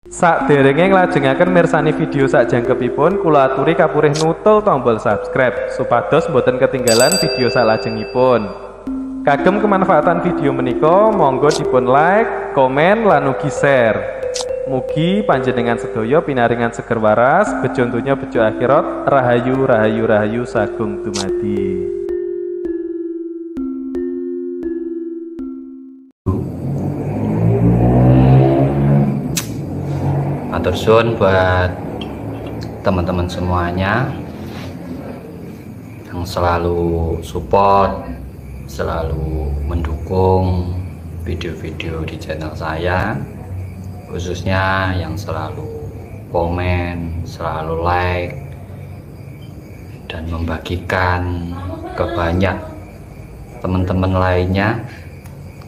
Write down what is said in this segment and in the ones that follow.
Sakderenge nglajengaken mirsani video sakjangkepipun, kula aturi kapurih nutul tombol subscribe supados boten ketinggalan video salajengipun. Kagem kemanfaatan video menika, monggo dipun like, komen, lan ugi share. Mugi panjenengan sedaya pinaringan seger waras, bejo donya bejo akhirat, rahayu rahayu rahayu sagung dumadi. Matur suwun buat teman-teman semuanya yang selalu support, selalu mendukung video-video di channel saya, khususnya yang selalu komen, selalu like, dan membagikan ke banyak teman-teman lainnya.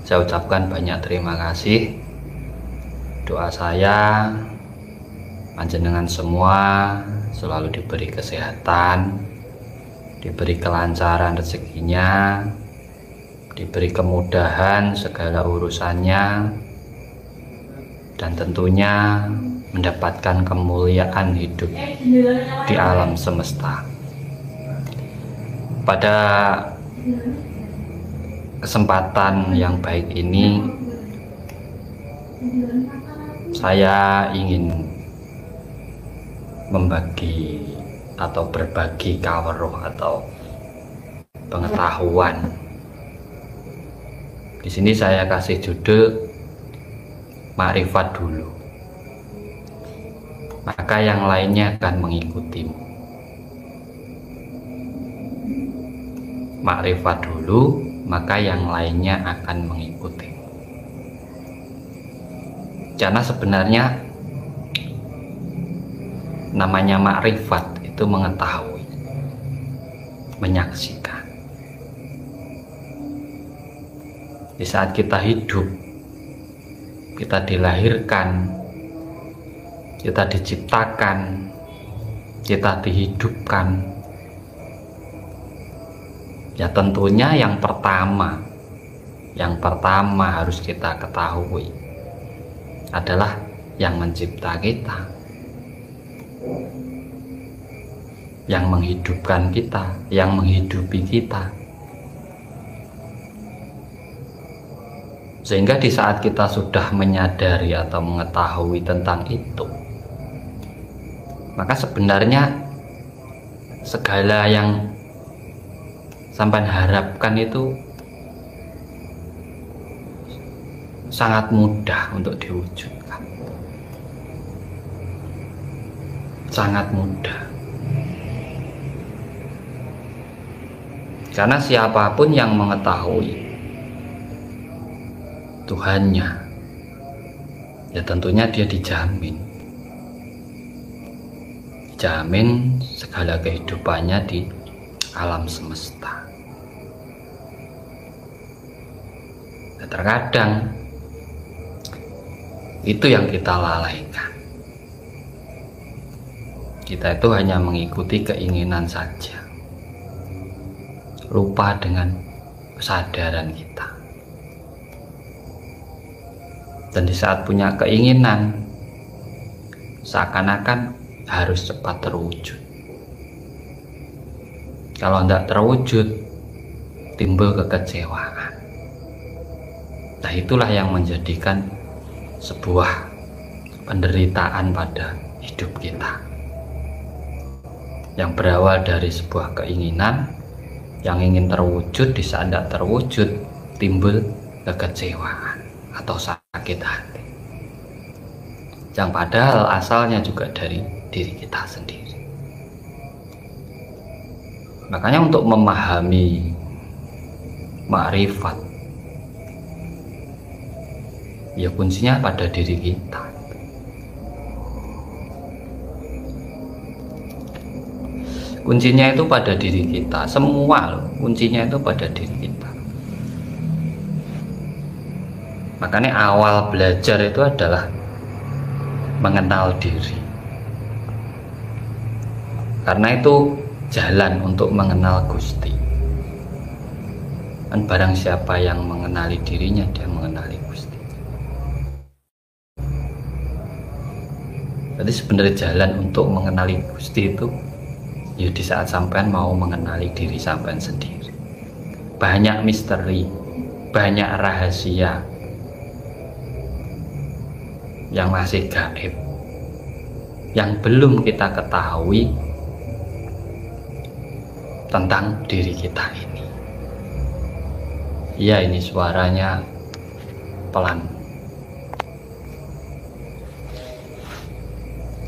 Saya ucapkan banyak terima kasih. Doa saya panjenengan semua selalu diberi kesehatan, diberi kelancaran rezekinya, diberi kemudahan segala urusannya, dan tentunya mendapatkan kemuliaan hidup di alam semesta. Pada kesempatan yang baik ini, saya ingin membagi atau berbagi kaweruh atau pengetahuan. Di sini saya kasih judul Makrifat dulu, maka yang lainnya akan mengikutimu. Makrifat dulu, maka yang lainnya akan mengikutimu. Karena sebenarnya namanya makrifat itu mengetahui, menyaksikan. Di saat kita hidup, kita dilahirkan, kita diciptakan, kita dihidupkan, ya tentunya yang pertama harus kita ketahui adalah yang mencipta kita, yang menghidupkan kita, yang menghidupi kita. Sehingga di saat kita sudah menyadari atau mengetahui tentang itu, maka sebenarnya segala yang sampai harapkan itu sangat mudah untuk diwujudkan. Sangat mudah. Karena siapapun yang mengetahui Tuhannya, ya tentunya dia dijamin segala kehidupannya di alam semesta. Nah, terkadang itu yang kita lalaikan. Kita itu hanya mengikuti keinginan saja, lupa dengan kesadaran kita. Dan di saat punya keinginan, seakan-akan harus cepat terwujud. Kalau tidak terwujud, timbul kekecewaan. Nah, itulah yang menjadikan sebuah penderitaan pada hidup kita, yang berawal dari sebuah keinginan yang ingin terwujud. Di saat tidak terwujud, timbul kekecewaan atau sakit hati, yang padahal asalnya juga dari diri kita sendiri. Makanya untuk memahami makrifat, ya kuncinya pada diri kita. Kuncinya itu pada diri kita, semua loh, kuncinya itu pada diri kita. Makanya awal belajar itu adalah mengenal diri. Karena itu jalan untuk mengenal Gusti. Dan barang siapa yang mengenali dirinya, dia mengenali Gusti. Jadi sebenarnya jalan untuk mengenali Gusti itu ya di saat sampean mau mengenali diri sampean sendiri. Banyak misteri, banyak rahasia yang masih gaib, yang belum kita ketahui tentang diri kita ini. Ya, ini suaranya pelan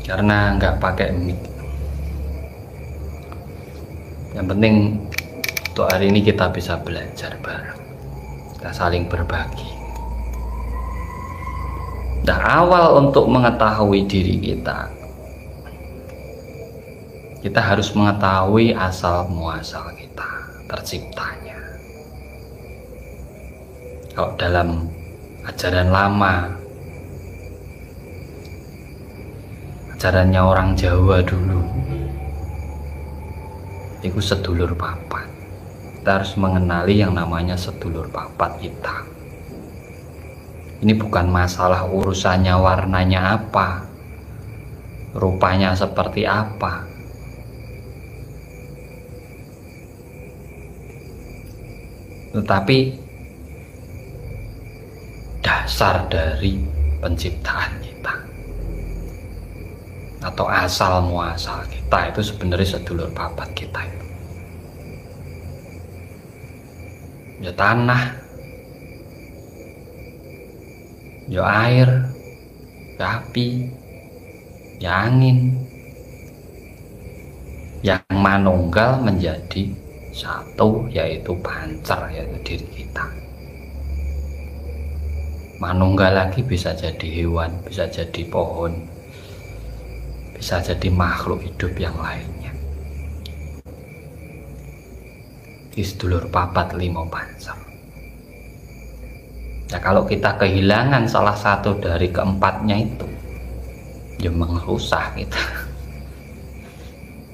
karena nggak pakai mic. Yang penting untuk hari ini kita bisa belajar bareng, kita saling berbagi. Nah, awal untuk mengetahui diri kita harus mengetahui asal muasal kita, terciptanya. Kalau dalam ajaran lama, ajarannya orang Jawa dulu, itu sedulur papat. Kita harus mengenali yang namanya sedulur papat kita. Ini bukan masalah urusannya warnanya apa, rupanya seperti apa. Tetapi dasar dari penciptaan kita atau asal muasal kita itu sebenarnya sedulur papat kita itu. Ya tanah, ya air, ya api, ya angin, yang manunggal menjadi satu, yaitu pancer, yaitu diri kita. Manunggal lagi bisa jadi hewan, bisa jadi pohon, bisa jadi makhluk hidup yang lainnya. Sedulur papat limo pancer. Nah, kalau kita kehilangan salah satu dari keempatnya itu, ya mengelusah kita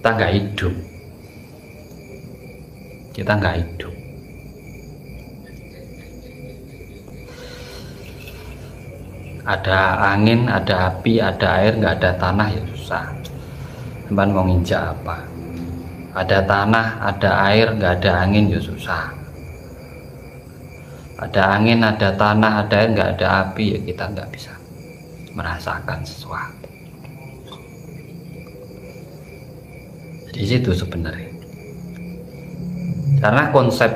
nggak hidup, kita nggak hidup. Ada angin, ada api, ada air, nggak ada tanah ya susah. Cuman mau nginjak apa? Ada tanah, ada air, nggak ada angin ya susah. Ada angin, ada tanah, ada air, nggak ada api, ya kita nggak bisa merasakan sesuatu. Di situ sebenarnya. Karena konsep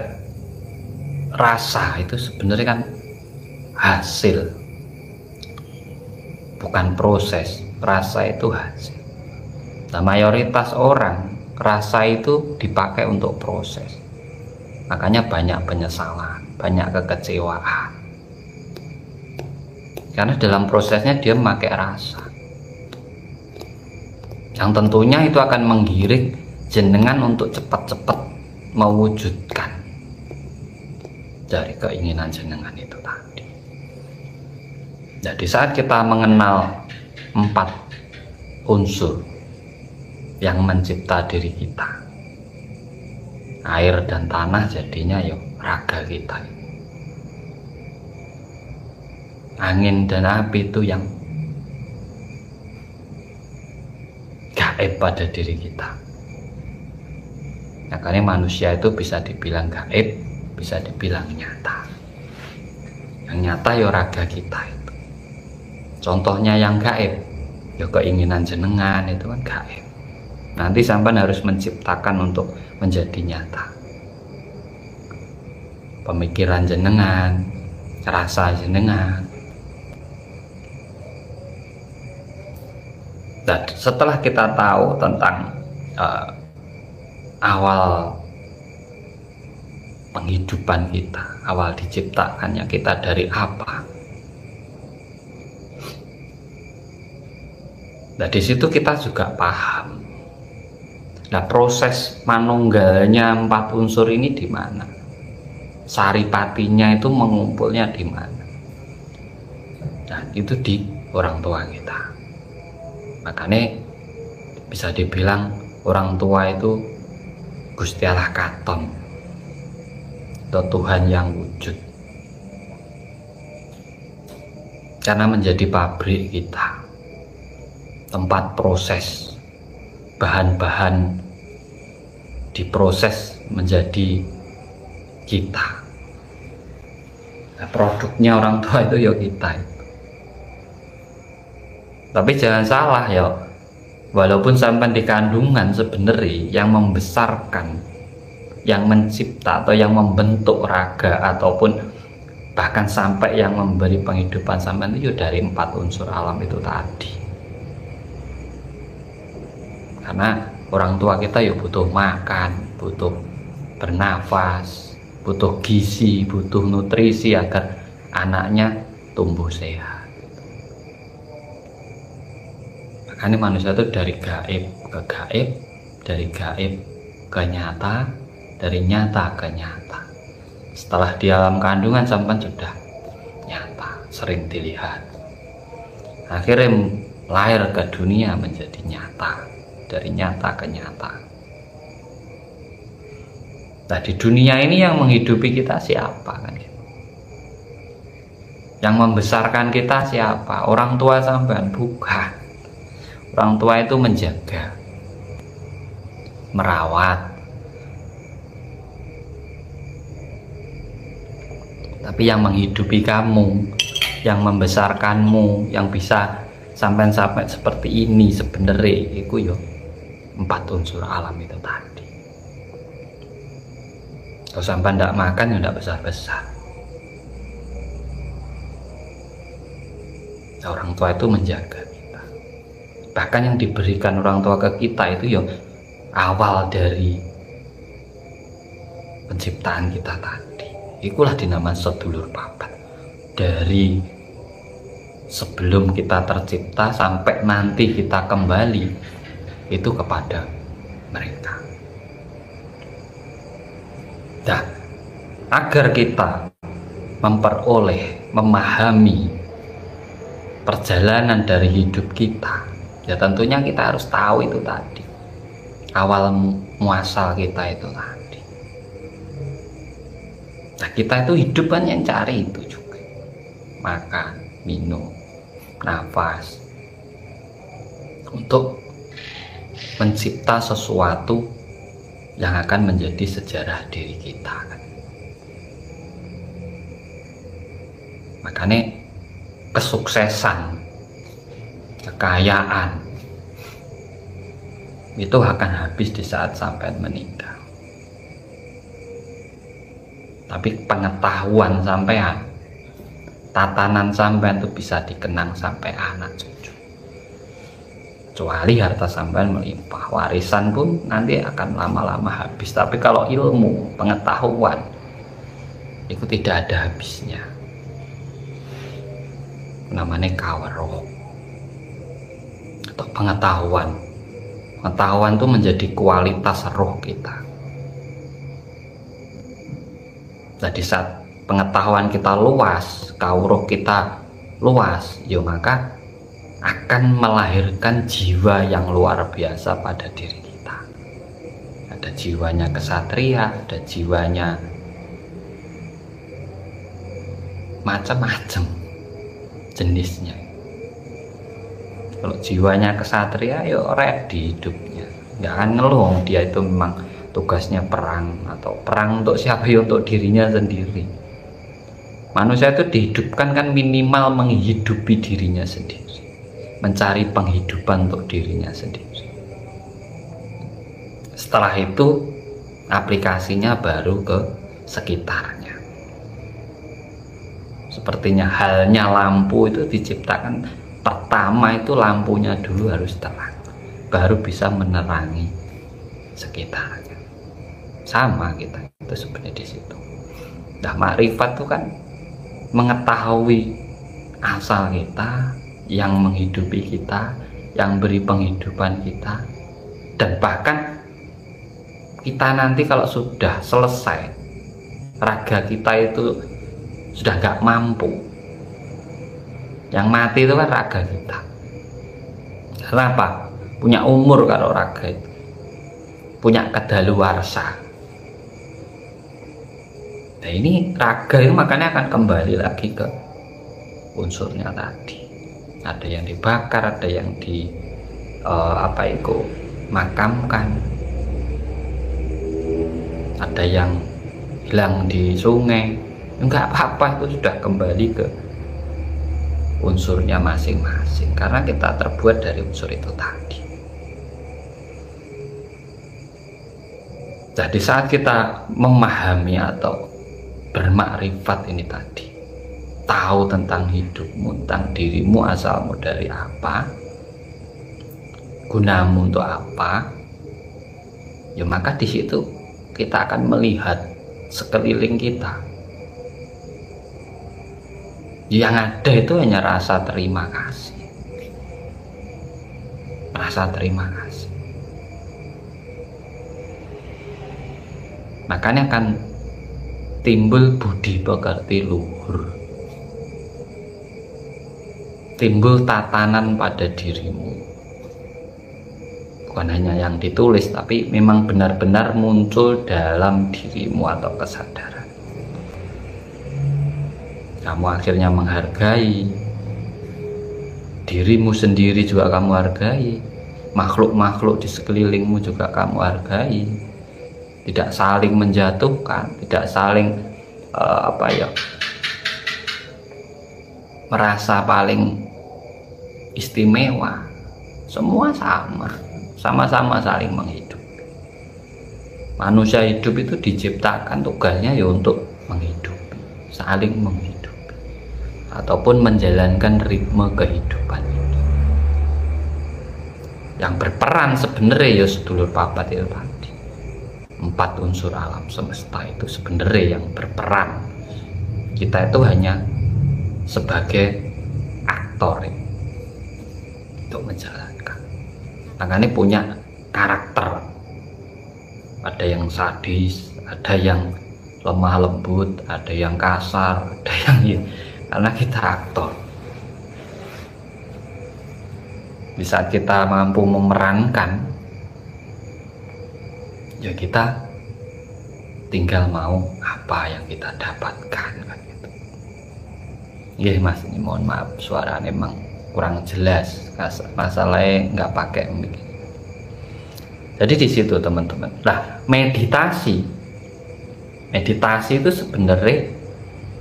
rasa itu sebenarnya kan hasil, bukan proses. Rasa itu hasil. Nah, mayoritas orang rasa itu dipakai untuk proses. Makanya banyak penyesalan, banyak kekecewaan. Karena dalam prosesnya dia memakai rasa. Yang tentunya itu akan menggiring jenengan untuk cepat-cepat mewujudkan dari keinginan jenengan itu tadi. Jadi saat kita mengenal 4 unsur yang mencipta diri kita, air dan tanah jadinya ya raga kita, angin dan api itu yang gaib pada diri kita. Makanya manusia itu bisa dibilang gaib, bisa dibilang nyata. Yang nyata ya raga kita itu. Contohnya yang gaib, ya keinginan jenengan itu kan gaib. Nanti sampai harus menciptakan untuk menjadi nyata. Pemikiran jenengan, rasa jenengan. Dan setelah kita tahu tentang awal penghidupan kita, awal diciptakannya kita dari apa, nah di situ kita juga paham. Nah, proses manunggalnya 4 unsur ini di mana? Saripatinya itu mengumpulnya di mana? Nah, itu di orang tua kita. Makanya bisa dibilang orang tua itu Gusti Allah Katon, atau Tuhan yang wujud. Karena menjadi pabrik kita. tempat proses, bahan-bahan diproses menjadi kita. Nah, produknya orang tua itu ya kita itu. Tapi jangan salah ya, walaupun sampai di kandungan sebenarnya yang membesarkan, yang mencipta atau yang membentuk raga ataupun bahkan sampai yang memberi penghidupan sampai itu dari 4 unsur alam itu tadi. Karena orang tua kita ya butuh makan, butuh bernafas, butuh gizi, butuh nutrisi agar anaknya tumbuh sehat. Makanya manusia itu dari gaib ke gaib, dari gaib ke nyata, dari nyata ke nyata. Setelah di alam kandungan sampai sudah nyata, sering dilihat. Akhirnya lahir ke dunia menjadi nyata, dari nyata ke nyata. Nah, di dunia ini yang menghidupi kita siapa kan? Yang membesarkan kita siapa? Orang tua sampean? Bukan. Orang tua itu menjaga, merawat. Tapi yang menghidupi kamu, yang membesarkanmu, yang bisa sampai seperti ini sebenarnya itu yo 4 unsur alam itu tadi. Kalau sampai tidak makan ya tidak besar-besar. Orang tua itu menjaga kita. Bahkan yang diberikan orang tua ke kita itu ya awal dari penciptaan kita tadi. Itulah dinamakan sedulur papat. Dari sebelum kita tercipta sampai nanti kita kembali itu kepada mereka. Nah, agar kita memperoleh, memahami perjalanan dari hidup kita, ya tentunya kita harus tahu itu tadi, awal muasal kita itu tadi. Nah, kita itu hidup kan yang cari itu juga, makan, minum, nafas, untuk mencipta sesuatu yang akan menjadi sejarah diri kita kan. Makanya kesuksesan, kekayaan itu akan habis di saat sampai meninggal. Tapi pengetahuan sampean, tatanan sampean itu bisa dikenang sampai anak cucu. Kecuali harta sampean melimpah, warisan pun nanti akan lama-lama habis. Tapi kalau ilmu, pengetahuan itu tidak ada habisnya. Namanya kawaroh atau pengetahuan. Pengetahuan itu menjadi kualitas roh kita. Jadi saat pengetahuan kita luas, kawaroh kita luas, ya maka akan melahirkan jiwa yang luar biasa pada diri kita. Ada jiwanya kesatria, ada jiwanya macam-macam jenisnya. Kalau jiwanya kesatria, ya ready hidupnya, nggak akan ngeluh. Dia itu memang tugasnya perang, atau perang untuk siapa? Ya untuk dirinya sendiri. Manusia itu dihidupkan kan minimal menghidupi dirinya sendiri, mencari penghidupan untuk dirinya sendiri. Setelah itu aplikasinya baru ke sekitarnya. Sepertinya halnya lampu itu diciptakan pertama itu lampunya dulu harus terang, baru bisa menerangi sekitarnya. Sama kita itu sebenarnya di situ. Nah, makrifat itu kan mengetahui asal kita, yang menghidupi kita, yang beri penghidupan kita, dan bahkan kita nanti kalau sudah selesai, raga kita itu sudah gak mampu, yang mati itu kan raga kita. Kenapa? Punya umur kalau raga itu, punya kedaluarsa. Nah, ini raga itu makanya akan kembali lagi ke unsurnya tadi. Ada yang dibakar, ada yang makamkan, ada yang hilang di sungai, enggak apa-apa, itu sudah kembali ke unsurnya masing-masing, karena kita terbuat dari unsur itu tadi. Jadi saat kita memahami atau bermakrifat ini tadi, tahu tentang hidupmu, tentang dirimu, asalmu dari apa, gunamu untuk apa, ya maka di situ kita akan melihat sekeliling kita. Yang ada itu hanya rasa terima kasih, rasa terima kasih. Makanya akan timbul budi pekerti luhur, timbul tatanan pada dirimu, bukan hanya yang ditulis, tapi memang benar-benar muncul dalam dirimu atau kesadaran. Kamu akhirnya menghargai dirimu sendiri, juga kamu hargai makhluk-makhluk di sekelilingmu, juga kamu hargai. Tidak saling menjatuhkan, tidak saling merasa paling istimewa. Semua sama-sama saling menghidupi. Manusia hidup itu diciptakan tugasnya ya untuk menghidupi, saling menghidupi, ataupun menjalankan ritme kehidupan ini. Yang berperan sebenarnya ya sedulur papat itu tadi, 4 unsur alam semesta itu sebenarnya yang berperan. Kita itu hanya sebagai aktor untuk menjalankan. Makanya punya karakter, ada yang sadis, ada yang lemah lembut, ada yang kasar, ada yang karena kita aktor. Di saat kita mampu memerankan, ya kita tinggal mau apa yang kita dapatkan kan gitu. Iya Mas, ini mohon maaf suaranya memang kurang jelas, masalahnya nggak pakai mic. Jadi di situ teman-teman. Nah, meditasi itu sebenarnya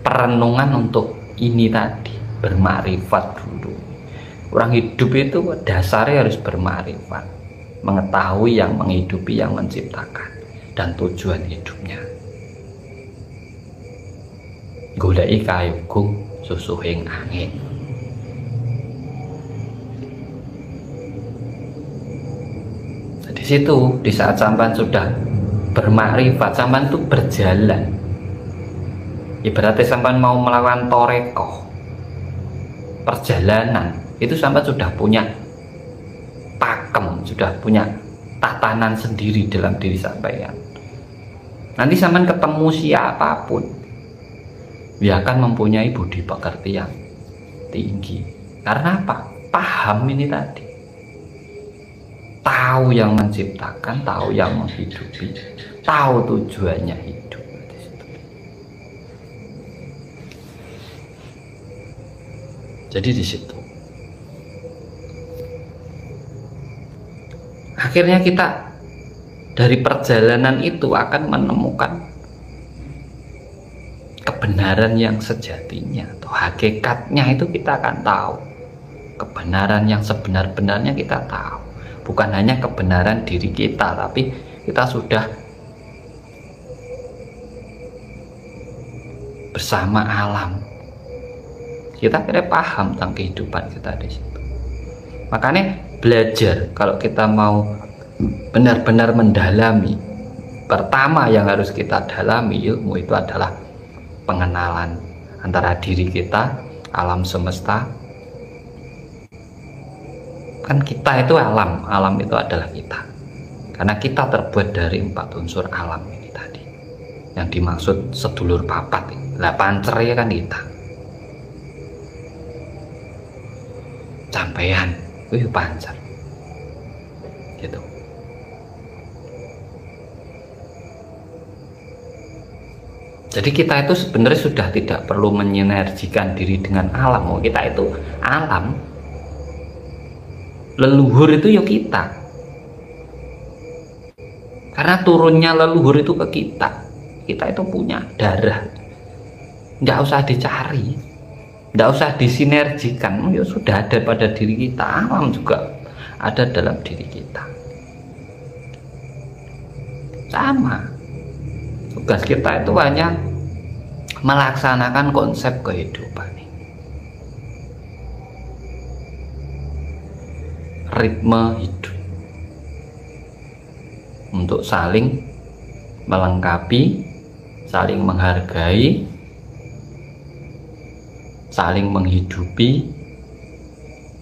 perenungan untuk ini tadi, bermakrifat dulu. Orang hidup itu dasarnya harus bermakrifat, mengetahui yang menghidupi, yang menciptakan, dan tujuan hidupnya. Goleki kayugung susuhing angin. Di situ, di saat sampan sudah bermakrifat, sampan itu berjalan. Ibaratnya sampan mau melakukan torekoh, perjalanan, itu sampan sudah punya pakem, sudah punya tatanan sendiri dalam diri sampean. Nanti sampean ketemu siapapun, dia akan mempunyai budi pekerti yang tinggi. Karena apa? Paham ini tadi, tahu yang menciptakan, tahu yang menghidupi, tahu tujuannya hidup. Jadi di situ akhirnya kita dari perjalanan itu akan menemukan kebenaran yang sejatinya atau hakikatnya. Itu kita akan tahu kebenaran yang sebenar-benarnya, kita tahu. Bukan hanya kebenaran diri kita, tapi kita sudah bersama alam. Kita kira paham tentang kehidupan kita di situ. Makanya belajar, kalau kita mau benar-benar mendalami, pertama yang harus kita dalami ilmu itu adalah pengenalan antara diri kita, alam semesta. Kan kita itu alam, alam itu adalah kita. Karena kita terbuat dari 4 unsur alam ini tadi, yang dimaksud sedulur papat. Lah pancernya kan kita. Sampean, pancer. Gitu. Jadi kita itu sebenarnya sudah tidak perlu menyinergikan diri dengan alam. Kita itu alam. leluhur itu ya kita, karena turunnya leluhur itu ke kita. Kita itu punya darah, nggak usah dicari, nggak usah disinergikan, ya sudah ada pada diri kita. Alam juga ada dalam diri kita. Sama, tugas kita itu hanya melaksanakan konsep kehidupan ini, ritme hidup, untuk saling melengkapi, saling menghargai, saling menghidupi,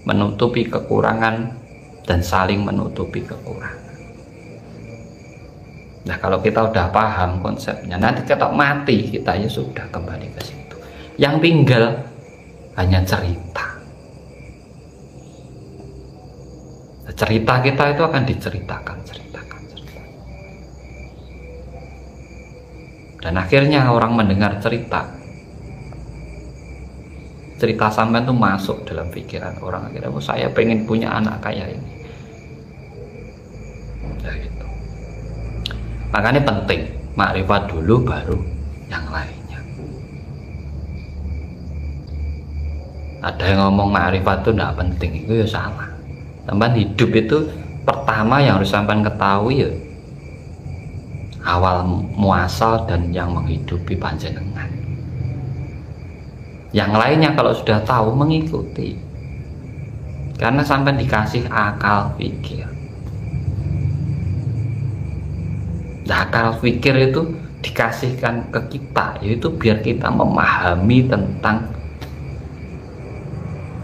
menutupi kekurangan, dan saling menutupi kekurangan. Nah, kalau kita udah paham konsepnya, nanti kita mati, kita ya sudah kembali ke situ. Yang tinggal hanya cerita. Cerita kita itu akan diceritakan. Dan akhirnya orang mendengar cerita sampean itu masuk dalam pikiran orang. Akhirnya, oh, saya pengen punya anak kayak ini. Nah, gitu. Makanya penting makrifat dulu, baru yang lainnya. Ada yang ngomong makrifat itu tidak penting, itu ya salah. Sampean hidup itu pertama yang harus sampean ketahui ya awal muasal dan yang menghidupi panjenengan. Yang lainnya kalau sudah tahu mengikuti, karena sampai dikasih akal pikir. Nah, akal pikir itu dikasihkan ke kita, yaitu biar kita memahami tentang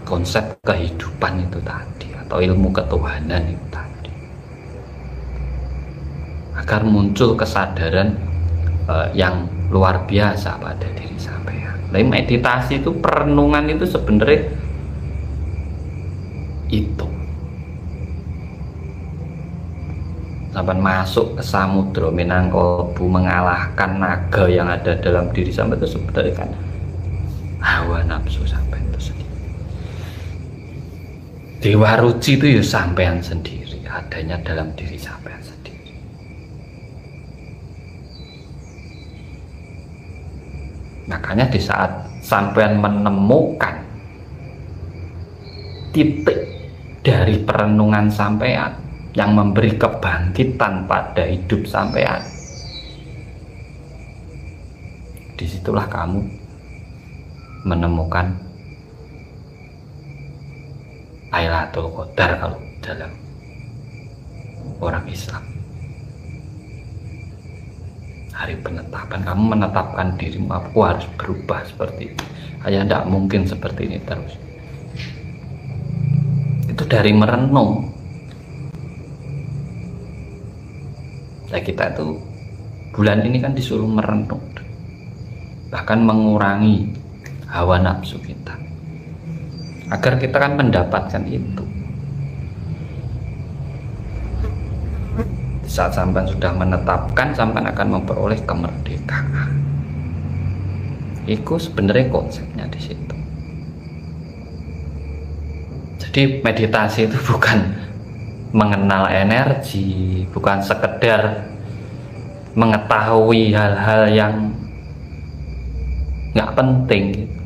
konsep kehidupan itu tadi, atau ilmu ketuhanan itu tadi, agar muncul kesadaran yang luar biasa pada diri sampean. Nah, meditasi itu, perenungan itu sebenarnya itu sampai masuk ke samudra Minangkabau, mengalahkan naga yang ada dalam diri sampai itu sebenarnya kan hawa nafsu sampai itu sendiri. Dewa ruci itu ya sampean sendiri, adanya dalam diri sampean sendiri. Makanya di saat sampean menemukan titik dari perenungan sampean yang memberi kebangkitan pada hidup sampean, disitulah kamu menemukan Lailatul Qadar kalau dalam orang Islam. Hari penetapan, kamu menetapkan dirimu, aku harus berubah seperti ini, hanya tidak mungkin seperti ini terus. Itu dari merenung. Nah, kita itu bulan ini kan disuruh merenung, bahkan mengurangi hawa nafsu kita, agar kita kan mendapatkan itu. Saat sampean sudah menetapkan, sampean akan memperoleh kemerdekaan. Itu sebenarnya konsepnya di situ. Jadi meditasi itu bukan mengenal energi, bukan sekedar mengetahui hal-hal yang nggak penting gitu,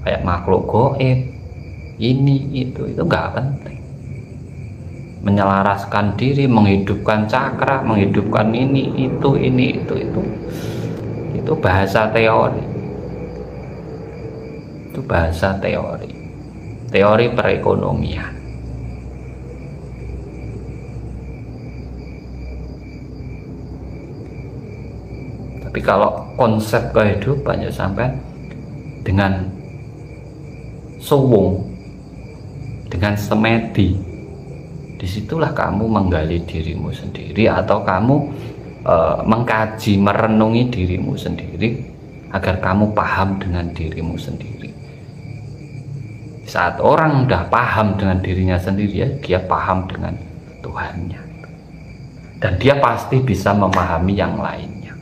kayak makhluk gaib ini itu nggak penting. Menyelaraskan diri, menghidupkan cakra, menghidupkan ini itu bahasa teori. Itu bahasa teori perekonomian. Tapi kalau konsep kehidupannya sampai dengan suwung, dengan semedi, disitulah kamu menggali dirimu sendiri, atau kamu mengkaji, merenungi dirimu sendiri, agar kamu paham dengan dirimu sendiri. Saat orang udah paham dengan dirinya sendiri, ya, dia paham dengan Tuhannya, dan dia pasti bisa memahami yang lainnya.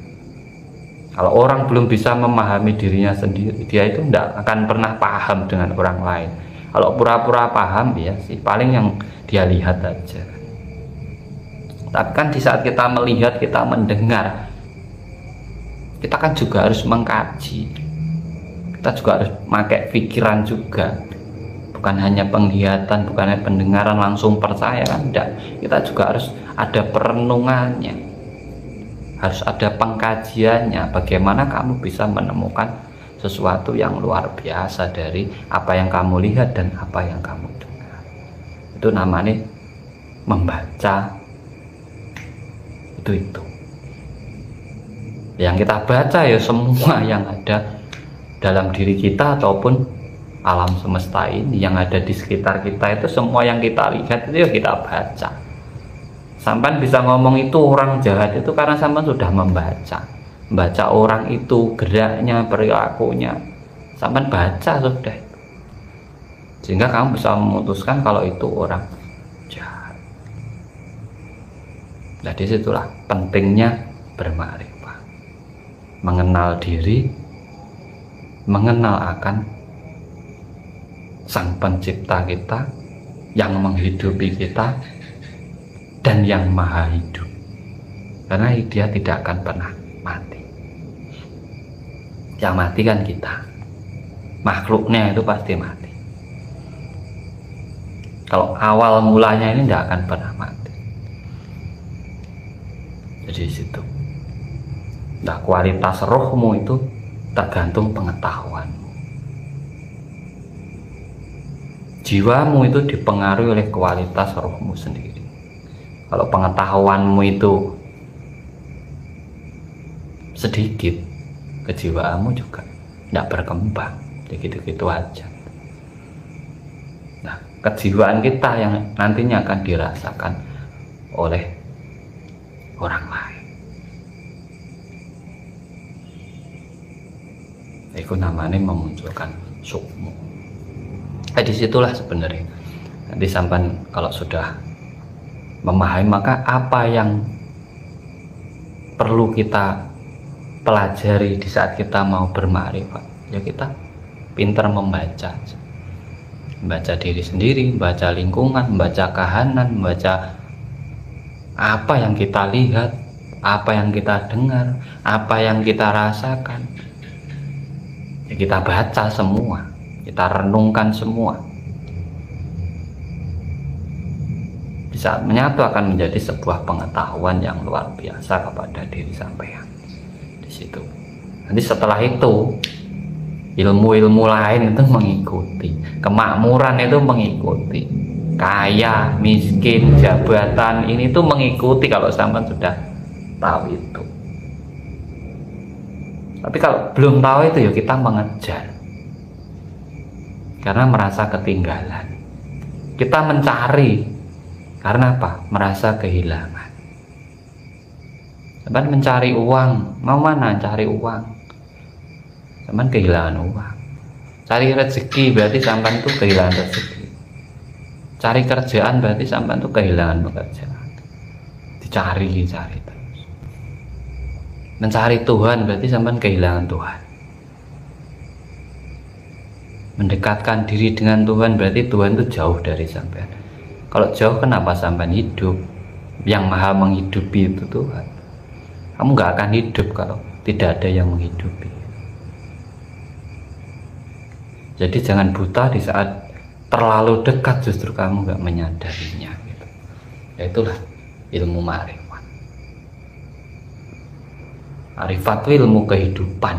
Kalau orang belum bisa memahami dirinya sendiri, dia itu tidak akan pernah paham dengan orang lain. Kalau pura-pura paham ya sih paling yang dia lihat aja. Tapi kan di saat kita melihat, kita mendengar, kita kan juga harus mengkaji, kita juga harus pakai pikiran juga, bukan hanya penglihatan, bukan hanya pendengaran langsung percaya kan, enggak. Kita juga harus ada perenungannya, harus ada pengkajiannya, bagaimana kamu bisa menemukan sesuatu yang luar biasa dari apa yang kamu lihat dan apa yang kamu dengar. Itu namanya membaca. Itu yang kita baca ya semua yang ada dalam diri kita ataupun alam semesta ini, yang ada di sekitar kita itu semua yang kita lihat itu ya kita baca. Sampai bisa ngomong itu orang jahat itu karena sampai sudah membaca orang itu, geraknya, perilakunya, sampai baca sudah, sehingga kamu bisa memutuskan kalau itu orang jahat. Nah, disitulah pentingnya bermakrifat, mengenal diri, mengenal akan Sang Pencipta kita yang menghidupi kita dan yang maha hidup, karena dia tidak akan pernah mati. Yang mati kan kita, makhluknya itu pasti mati. Kalau awal mulanya ini tidak akan pernah mati. Jadi situ. Nah, kualitas rohmu itu tergantung pengetahuan. Jiwamu itu dipengaruhi oleh kualitas rohmu sendiri. Kalau pengetahuanmu itu sedikit, kejiwaanmu juga tidak berkembang, gitu-gitu aja. Nah, kejiwaan kita yang nantinya akan dirasakan oleh orang lain. Itu namanya memunculkan sukmu. Disitulah sebenarnya nanti sampai kalau sudah memahami, maka apa yang perlu kita pelajari di saat kita mau bermakrifat, ya kita pintar membaca diri sendiri, membaca lingkungan, membaca kahanan, membaca apa yang kita lihat, apa yang kita dengar, apa yang kita rasakan, ya kita baca semua, kita renungkan semua. Di saat menyatu akan menjadi sebuah pengetahuan yang luar biasa kepada diri sampean. Di situ. Nanti setelah itu ilmu-ilmu lain itu mengikuti, kemakmuran itu mengikuti, kaya, miskin, jabatan ini tuh mengikuti kalau sampean sudah tahu itu. Tapi kalau belum tahu itu ya kita mengejar, karena merasa ketinggalan. Kita mencari karena apa? Merasa kehilangan. Sampai mencari uang, mau mana cari uang? Sampai kehilangan uang. Cari rezeki berarti sampai itu kehilangan rezeki. Cari kerjaan berarti sampai itu kehilangan pekerjaan. Dicari terus. Mencari Tuhan berarti sampai kehilangan Tuhan. Mendekatkan diri dengan Tuhan berarti Tuhan itu jauh dari sampean. Kalau jauh, kenapa sampean hidup? Yang maha menghidupi itu Tuhan. Kamu gak akan hidup kalau tidak ada yang menghidupi. Jadi jangan buta di saat terlalu dekat, justru kamu gak menyadarinya gitu. Ya itulah ilmu ma'rifat. Ma'rifat itu ilmu kehidupan,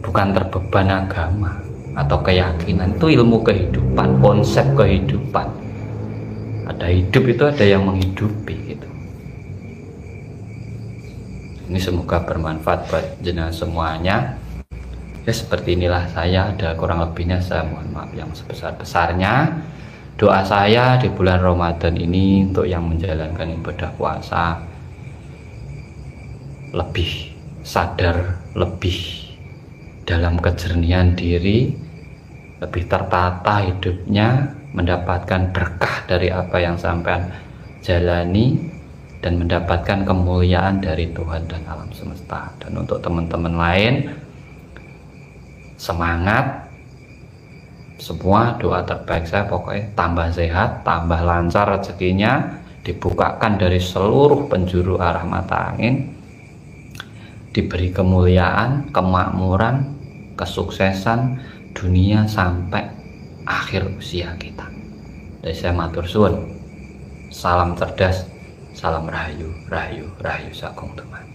bukan terbeban agama atau keyakinan. Itu ilmu kehidupan, konsep kehidupan. Ada hidup itu ada yang menghidupi gitu. Ini semoga bermanfaat buat jenengan semuanya. Ya seperti inilah saya, ada kurang lebihnya saya mohon maaf yang sebesar-besarnya. Doa saya di bulan Ramadan ini untuk yang menjalankan ibadah puasa lebih sadar, lebih dalam kejernihan diri, lebih tertata hidupnya, mendapatkan berkah dari apa yang sampean jalani, dan mendapatkan kemuliaan dari Tuhan dan alam semesta. Dan untuk teman-teman lain, semangat, Semua doa terbaik saya pokoknya tambah sehat, tambah lancar rezekinya, dibukakan dari seluruh penjuru arah mata angin, diberi kemuliaan, kemakmuran, kesuksesan dunia sampai akhir usia kita. Dari saya matur suwun, salam cerdas, salam rahayu, rahayu, rahayu sagung teman.